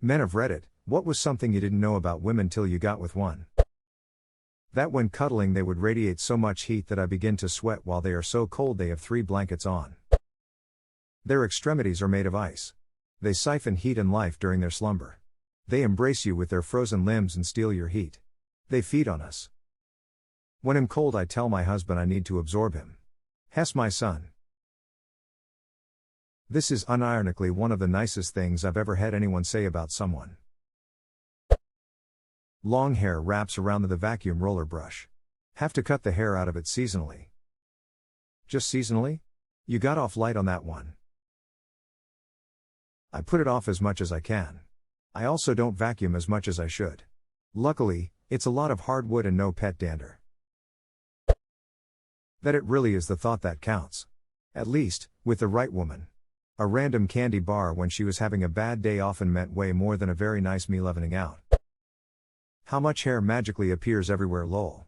Men of Reddit, what was something you didn't know about women till you got with one? That when cuddling they would radiate so much heat that I begin to sweat while they are so cold they have 3 blankets on. Their extremities are made of ice. They siphon heat and life during their slumber. They embrace you with their frozen limbs and steal your heat. They feed on us. When I'm cold I tell my husband I need to absorb him. Hess my son. This is unironically one of the nicest things I've ever had anyone say about someone. Long hair wraps around the vacuum roller brush. Have to cut the hair out of it seasonally. Just seasonally? You got off light on that one. I put it off as much as I can. I also don't vacuum as much as I should. Luckily, it's a lot of hardwood and no pet dander. That it really is the thought that counts. At least, with the right woman. A random candy bar when she was having a bad day often meant way more than a very nice me leavening out. How much hair magically appears everywhere lol.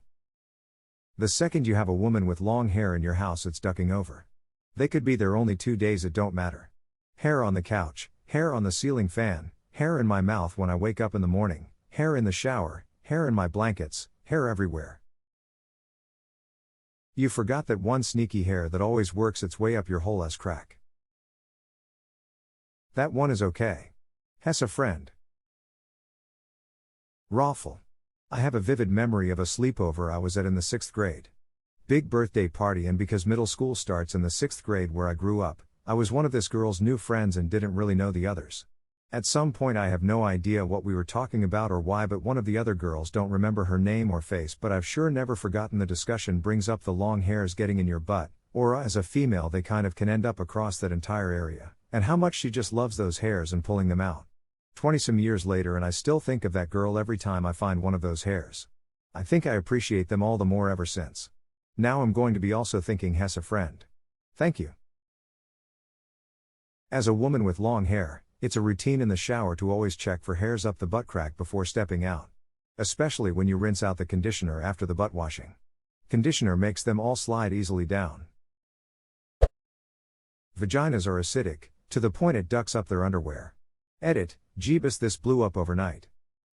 The second you have a woman with long hair in your house it's ducking over. They could be there only 2 days, it don't matter. Hair on the couch, hair on the ceiling fan, hair in my mouth when I wake up in the morning, hair in the shower, hair in my blankets, hair everywhere. You forgot that one sneaky hair that always works its way up your whole ass crack. That one is okay. Hess a friend. Rawful. I have a vivid memory of a sleepover I was at in the 6th grade. Big birthday party, and because middle school starts in the 6th grade where I grew up, I was one of this girl's new friends and didn't really know the others. At some point I have no idea what we were talking about or why, but one of the other girls, don't remember her name or face, but I've sure never forgotten the discussion brings up the long hairs getting in your butt, or as a female they kind of can end up across that entire area, and how much she just loves those hairs and pulling them out. 20-some years later and I still think of that girl every time I find one of those hairs. I think I appreciate them all the more ever since. Now I'm going to be also thinking Hess a friend. Thank you. As a woman with long hair, it's a routine in the shower to always check for hairs up the butt crack before stepping out. Especially when you rinse out the conditioner after the butt washing. Conditioner makes them all slide easily down. Vaginas are acidic, to the point it ducks up their underwear. Edit, Jeebus, this blew up overnight.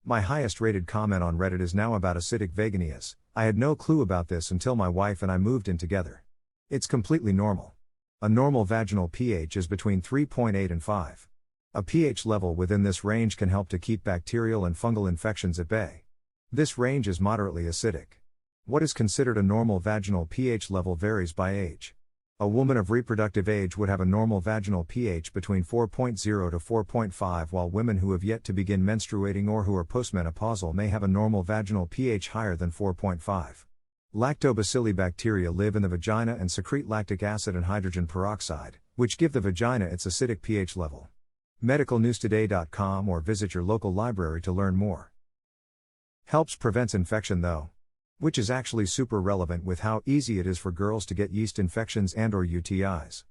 My highest rated comment on Reddit is now about acidic vaginas. I had no clue about this until my wife and I moved in together. It's completely normal. A normal vaginal pH is between 3.8 and 5. A pH level within this range can help to keep bacterial and fungal infections at bay. This range is moderately acidic. What is considered a normal vaginal pH level varies by age. A woman of reproductive age would have a normal vaginal pH between 4.0 to 4.5, while women who have yet to begin menstruating or who are postmenopausal may have a normal vaginal pH higher than 4.5. Lactobacilli bacteria live in the vagina and secrete lactic acid and hydrogen peroxide, which give the vagina its acidic pH level. medicalnewstoday.com or visit your local library to learn more. Helps prevents infection though. Which is actually super relevant with how easy it is for girls to get yeast infections and/or UTIs.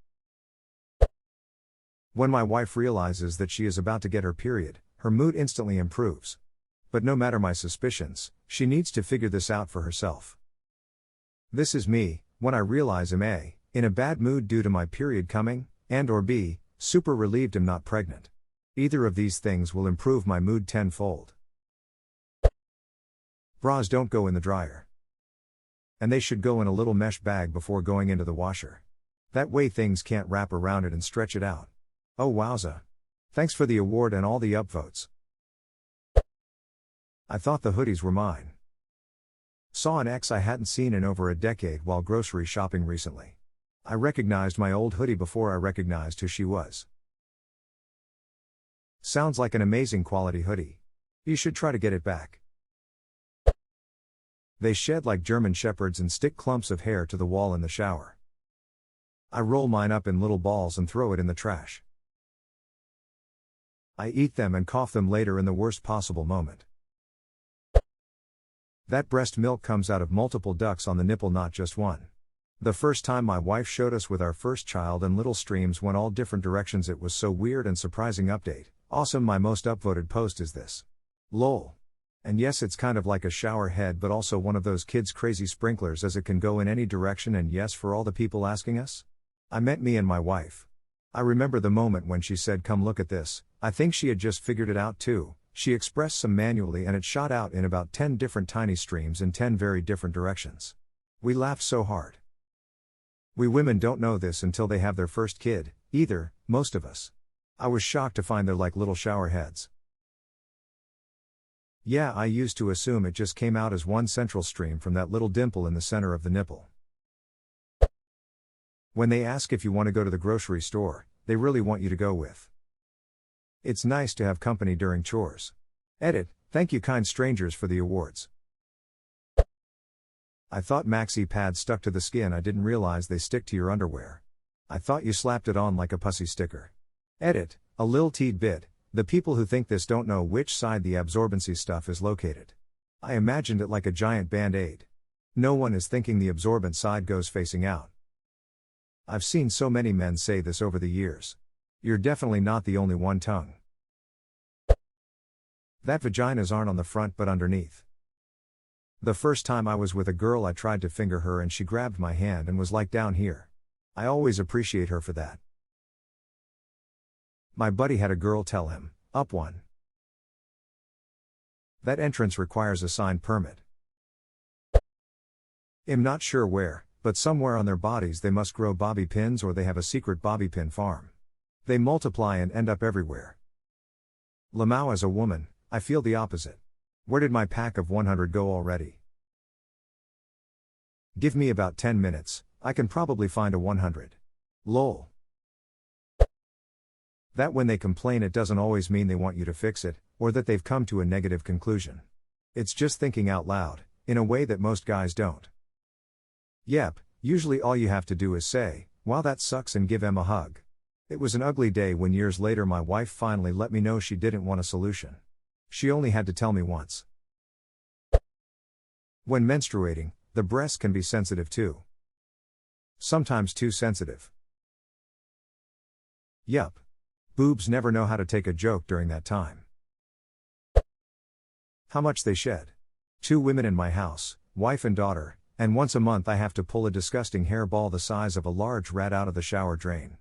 When my wife realizes that she is about to get her period, her mood instantly improves. But no matter my suspicions, she needs to figure this out for herself. This is me, when I realize I'm A, in a bad mood due to my period coming, and/or B, super relieved I'm not pregnant. Either of these things will improve my mood tenfold. Bras don't go in the dryer. And they should go in a little mesh bag before going into the washer. That way things can't wrap around it and stretch it out. Oh wowza. Thanks for the award and all the upvotes. I thought the hoodies were mine. Saw an ex I hadn't seen in over a decade while grocery shopping recently. I recognized my old hoodie before I recognized who she was. Sounds like an amazing quality hoodie. You should try to get it back. They shed like German shepherds and stick clumps of hair to the wall in the shower. I roll mine up in little balls and throw it in the trash. I eat them and cough them later in the worst possible moment. That breast milk comes out of multiple ducts on the nipple, not just one. The first time my wife showed us with our first child and little streams went all different directions, it was so weird and surprising. Update. Awesome, my most upvoted post is this. Lol. And yes, it's kind of like a shower head, but also one of those kids' crazy sprinklers as it can go in any direction. And yes, for all the people asking us, I meant me and my wife. I remember the moment when she said, "Come look at this," I think she had just figured it out too. She expressed some manually and it shot out in about 10 different tiny streams in 10 very different directions. We laughed so hard. We women don't know this until they have their first kid, either, most of us. I was shocked to find they're like little shower heads. Yeah, I used to assume it just came out as one central stream from that little dimple in the center of the nipple. When they ask if you want to go to the grocery store, they really want you to go with. It's nice to have company during chores. Edit, thank you kind strangers for the awards. I thought maxi pads stuck to the skin. I didn't realize they stick to your underwear. I thought you slapped it on like a pussy sticker. Edit, a lil teed bit, the people who think this don't know which side the absorbency stuff is located. I imagined it like a giant band-aid. No one is thinking the absorbent side goes facing out. I've seen so many men say this over the years. You're definitely not the only one tongue. That vaginas aren't on the front but underneath. The first time I was with a girl I tried to finger her and she grabbed my hand and was like down here. I always appreciate her for that. My buddy had a girl tell him, up one. That entrance requires a signed permit. I'm not sure where, but somewhere on their bodies they must grow bobby pins or they have a secret bobby pin farm. They multiply and end up everywhere. Lamau as a woman, I feel the opposite. Where did my pack of 100 go already? Give me about 10 minutes, I can probably find a 100. Lol. That when they complain it doesn't always mean they want you to fix it, or that they've come to a negative conclusion. It's just thinking out loud, in a way that most guys don't. Yep, usually all you have to do is say, wow that sucks and give em a hug. It was an ugly day when years later my wife finally let me know she didn't want a solution. She only had to tell me once. When menstruating, the breast can be sensitive too. Sometimes too sensitive. Yup. Boobs never know how to take a joke during that time. How much they shed. 2 women in my house, wife and daughter, and once a month I have to pull a disgusting hairball the size of a large rat out of the shower drain.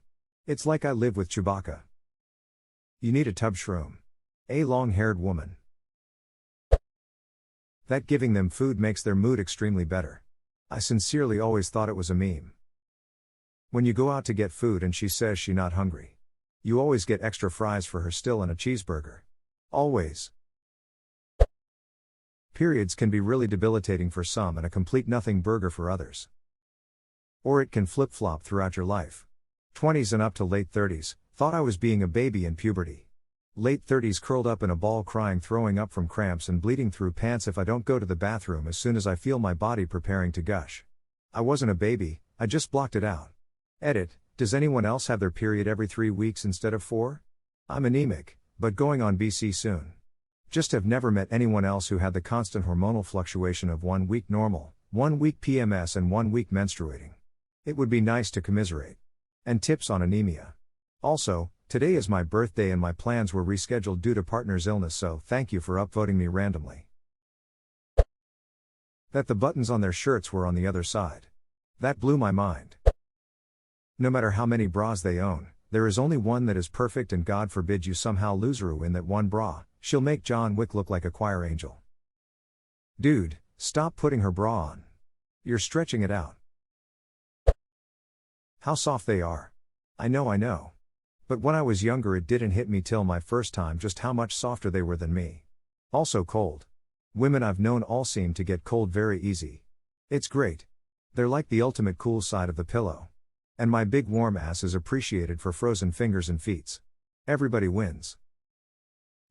It's like I live with Chewbacca. You need a tub shroom. A long-haired woman. That giving them food makes their mood extremely better. I sincerely always thought it was a meme. When you go out to get food and she says she's not hungry. You always get extra fries for her still and a cheeseburger. Always. Periods can be really debilitating for some and a complete nothing burger for others. Or it can flip-flop throughout your life. 20s and up to late 30s, thought I was being a baby in puberty. Late 30s curled up in a ball crying, throwing up from cramps and bleeding through pants if I don't go to the bathroom as soon as I feel my body preparing to gush. I wasn't a baby, I just blocked it out. Edit, does anyone else have their period every 3 weeks instead of 4? I'm anemic, but going on BC soon. Just have never met anyone else who had the constant hormonal fluctuation of 1 week normal, 1 week PMS and 1 week menstruating. It would be nice to commiserate. And tips on anemia. Also, today is my birthday and my plans were rescheduled due to partner's illness, so thank you for upvoting me randomly. That the buttons on their shirts were on the other side. That blew my mind. No matter how many bras they own, there is only one that is perfect, and God forbid you somehow lose her in that one bra, she'll make John Wick look like a choir angel. Dude, stop putting her bra on. You're stretching it out. How soft they are. I know. But when I was younger it didn't hit me till my first time just how much softer they were than me. Also cold. Women I've known all seem to get cold very easy. It's great. They're like the ultimate cool side of the pillow. And my big warm ass is appreciated for frozen fingers and feets. Everybody wins.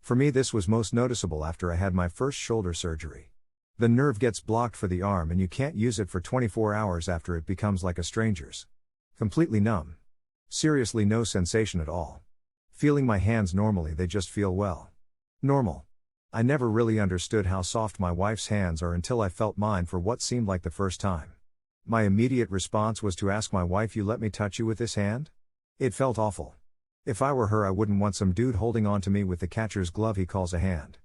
For me this was most noticeable after I had my first shoulder surgery. The nerve gets blocked for the arm and you can't use it for 24 hours after it becomes like a stranger's. Completely numb. Seriously no sensation at all. Feeling my hands normally they just feel well. Normal. I never really understood how soft my wife's hands are until I felt mine for what seemed like the first time. My immediate response was to ask my wife, "You let me touch you with this hand?" It felt awful. If I were her I wouldn't want some dude holding on to me with the catcher's glove he calls a hand.